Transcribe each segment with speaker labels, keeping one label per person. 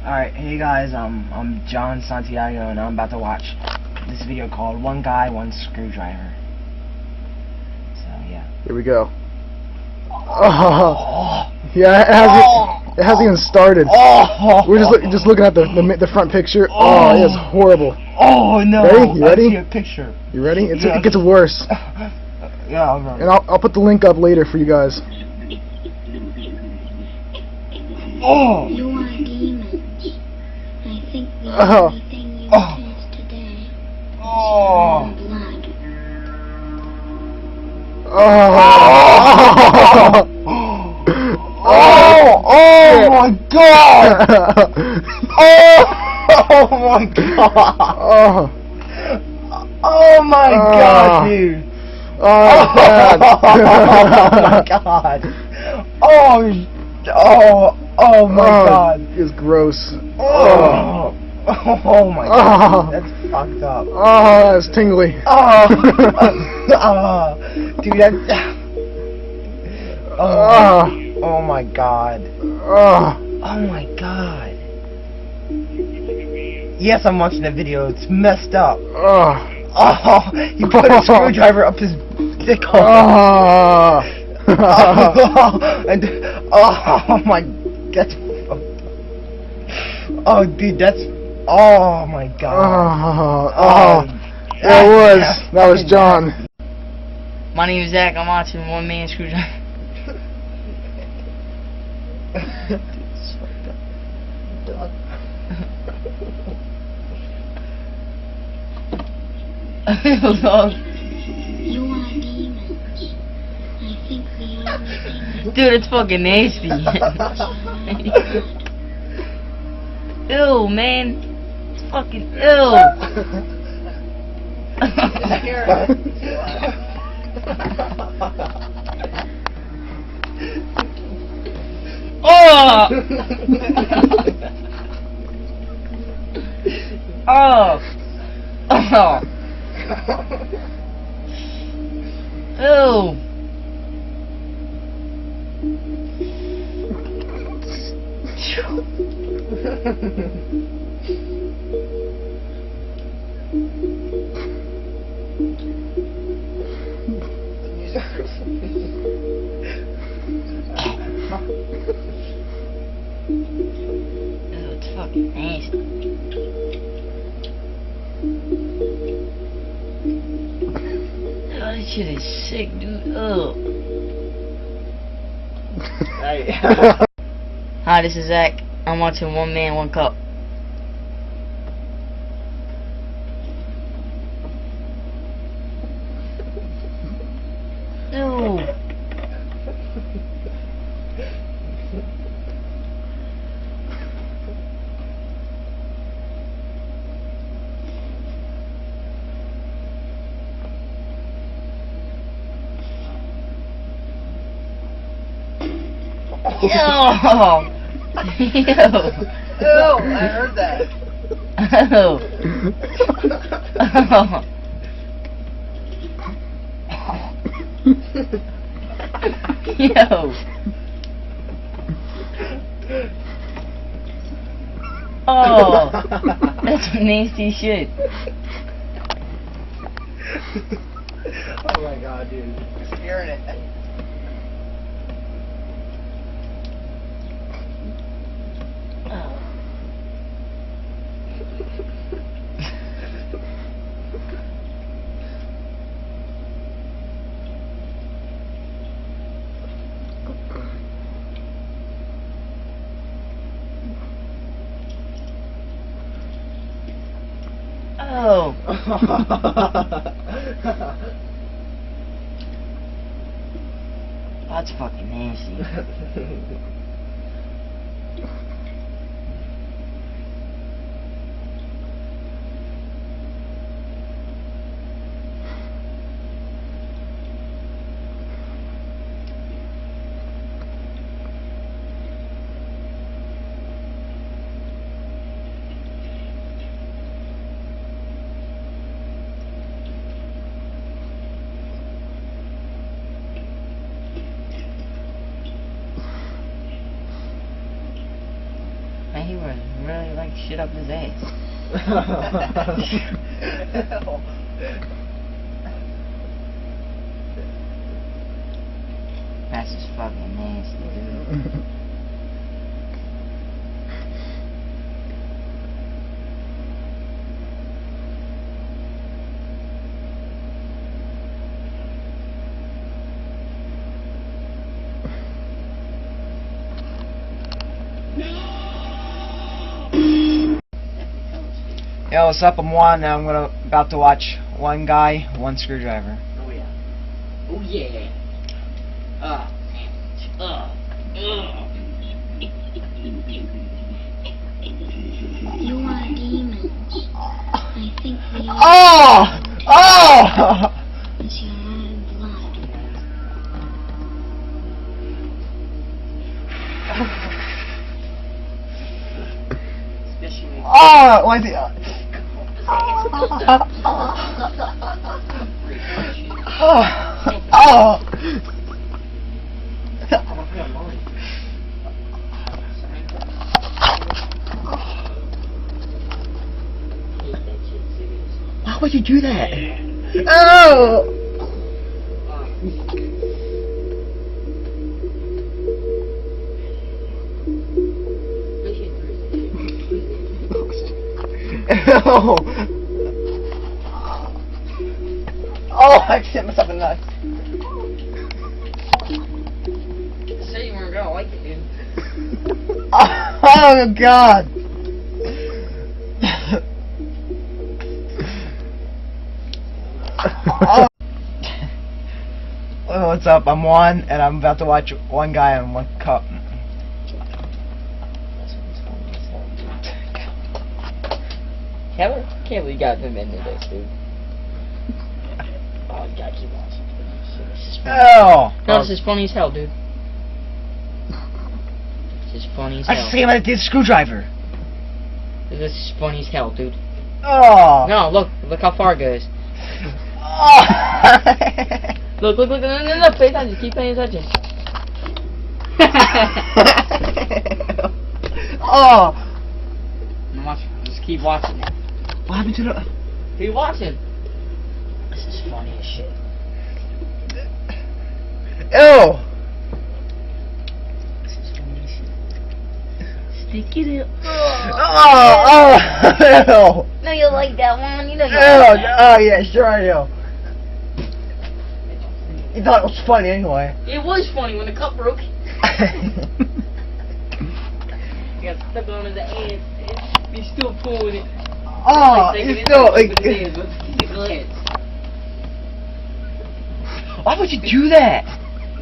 Speaker 1: Alright, hey guys, I'm John Santiago, and I'm about to watch this video called One Guy, One Screwdriver. So, yeah.
Speaker 2: Here we go. Oh. Yeah, it hasn't even started. We're just looking at the front picture. Oh, it is horrible.
Speaker 1: Oh no!
Speaker 2: Ready? You ready?
Speaker 1: I see a picture.
Speaker 2: You ready? It gets worse.
Speaker 1: Yeah, I'm ready.
Speaker 2: And I'll put the link up later for you guys.
Speaker 1: Oh!
Speaker 3: You are demons. I think the only thing you taste today is blood.
Speaker 1: Oh my god! Oh my god! Oh my god, dude!
Speaker 2: Oh
Speaker 1: my god! Oh my god!
Speaker 2: It's gross.
Speaker 1: Oh my god! That's fucked up.
Speaker 2: Oh, that's tingly.
Speaker 1: Dude, that's. Oh my god. Oh my god. Yes, I'm watching the video. It's messed up. Oh, he put a screwdriver up his dick hole. And oh my, that's. Oh, dude, that's. Oh my god.
Speaker 2: That was John.
Speaker 4: My name is Zach. I'm watching One Man Screwdriver.
Speaker 3: You are demons. I think the only thing
Speaker 4: Dude, it's fucking nasty. Ew, man. It's fucking ew. Oh! Oh! Oh! Ew! It's fucking nasty. Oh, this shit is sick, dude. Ugh. Hi, this is Zach. I'm watching One Man, One Cup. Ew. Ew. Ew.
Speaker 1: Ew, I heard that.
Speaker 4: Yo. Oh, that's nasty shit.
Speaker 1: Oh my god, dude. You're scaring it.
Speaker 4: Oh. That's fucking nasty. boring. I really like shit up his ass. That's just fucking nasty, dude.
Speaker 1: Yo, what's up? I'm Juan. I'm about to watch One Guy, One Screwdriver.
Speaker 4: Oh yeah. Oh yeah.
Speaker 3: You are demons. I think we are.
Speaker 1: Oh! Oh!
Speaker 3: It's your own blood.
Speaker 1: Oh! Why is it? Oh! Why would you do that? Oh! Oh! Oh, I hit myself in the nuts.
Speaker 4: Say you weren't gonna like it, dude.
Speaker 1: Oh, God! Oh, what's up? I'm Juan, and I'm about to watch One Guy and One Cup.
Speaker 4: Can't believe you got him into this, dude. Oh, you gotta keep watching. This is funny.
Speaker 1: Oh!
Speaker 4: No, this is funny as hell, dude. This is funny as
Speaker 1: I was
Speaker 4: hell.
Speaker 1: just thinking about the screwdriver.
Speaker 4: This is funny as hell, dude.
Speaker 1: Oh!
Speaker 4: No, look how far it goes.
Speaker 1: Oh!
Speaker 4: Look, no, pay attention, keep paying attention.
Speaker 1: Oh!
Speaker 4: No, watch, just keep watching.
Speaker 1: What happened to the...
Speaker 4: Keep watching. This is funny as shit.
Speaker 1: Ew!
Speaker 4: This is funny as shit. Stick it in.
Speaker 1: Oh! Oh!
Speaker 4: No, you like that one. You know you
Speaker 1: Ew!
Speaker 4: like that.
Speaker 1: Oh, yeah, sure I do. You thought it was funny anyway.
Speaker 4: It was funny when the cup broke. You got stuck on his ass. He's still pulling it.
Speaker 1: Oh,
Speaker 4: Like,
Speaker 1: you
Speaker 4: taking
Speaker 1: still...
Speaker 4: it with his hands, with his hands.
Speaker 1: Why would you do that?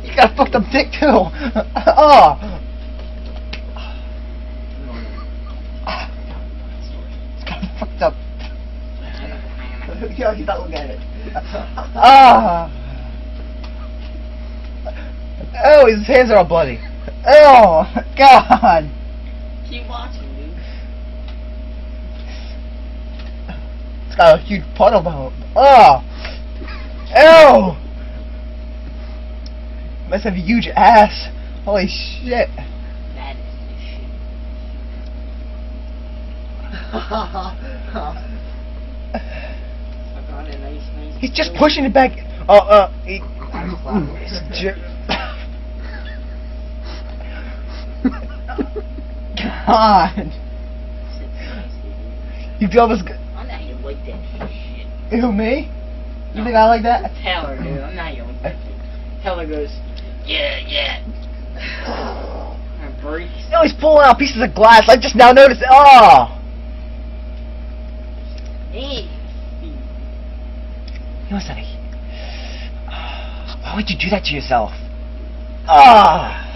Speaker 1: You got a fucked up dick too. Oh. It's got fucked up. Yo, he's not looking at it. Ah. Oh, his hands are all bloody. Oh, God.
Speaker 4: Keep watching, dude.
Speaker 1: It's got a huge puddle behind him. Oh. Ew. Must have a huge ass. Holy shit.
Speaker 4: That is the shit.
Speaker 1: He's just pushing it back. God. You feel this?
Speaker 4: I'm not even like that shit.
Speaker 1: Ew, me? You think I like that?
Speaker 4: Taylor, dude. I'm not even like that shit. Taylor goes, yeah. And breaks.
Speaker 1: No, he's pulling out pieces of glass. I just now noticed. Oh.
Speaker 4: Hey.
Speaker 1: You know something? Why would you do that to yourself? Ah.